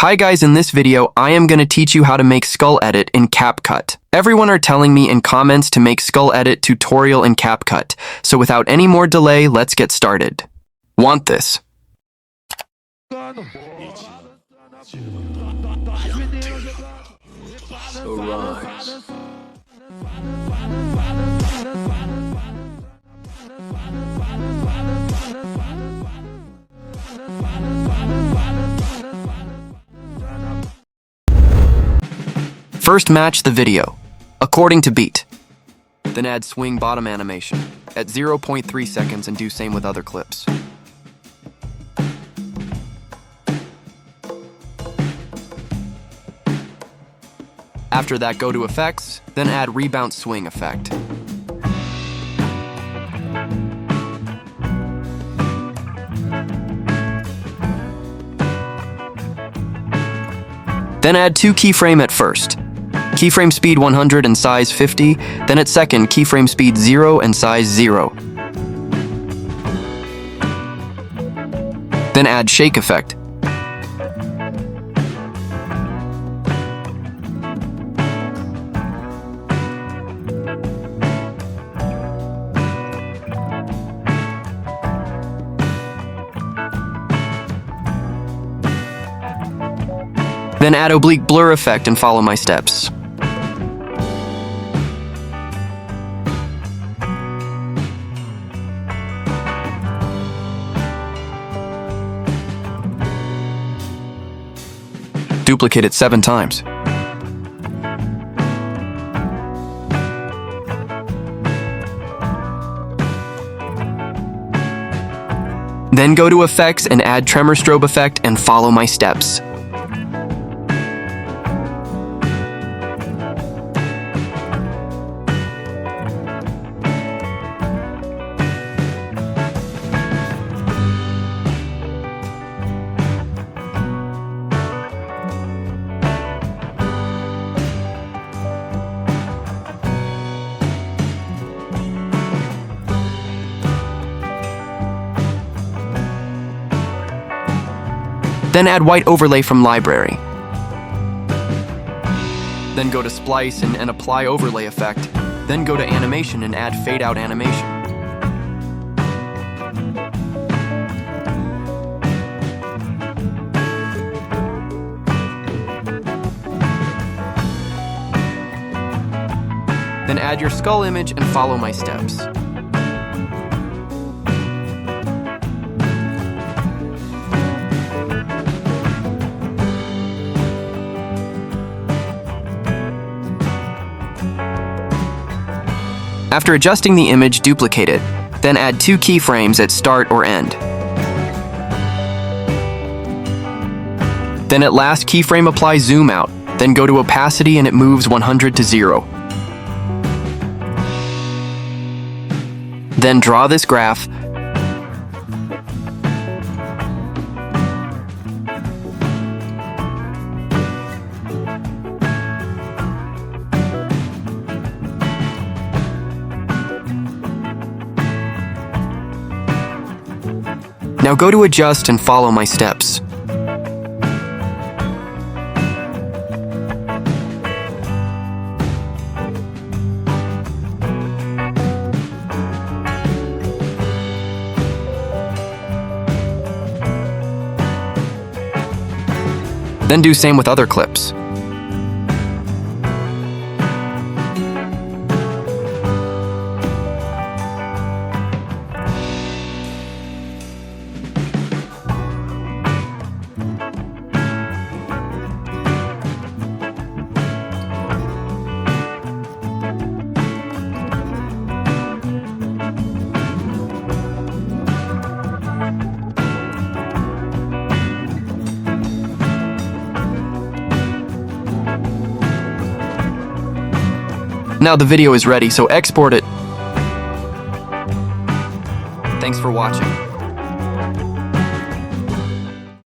Hi guys, in this video, I am going to teach you how to make skull edit in CapCut. Everyone are telling me in comments to make skull edit tutorial in CapCut, so without any more delay, let's get started. Want this? First, match the video, according to beat. Then add swing bottom animation at 0.3 seconds and do same with other clips. After that, go to effects, then add rebound swing effect. Then add 2 keyframe at first. Keyframe speed 100 and size 50, then at second, keyframe speed 0 and size 0. Then add shake effect. Then add oblique blur effect and follow my steps. Duplicate it 7 times. Then go to effects and add tremor strobe effect and follow my steps. Then add white overlay from library. Then go to splice and apply overlay effect. Then go to animation and add fade out animation. Then add your skull image and follow my steps. After adjusting the image, duplicate it, then add 2 keyframes at start or end. Then at last, keyframe apply zoom out, then go to opacity and it moves 100 to 0. Then draw this graph. Now go to adjust and follow my steps. Then do same with other clips. Now the video is ready, so export it. Thanks for watching.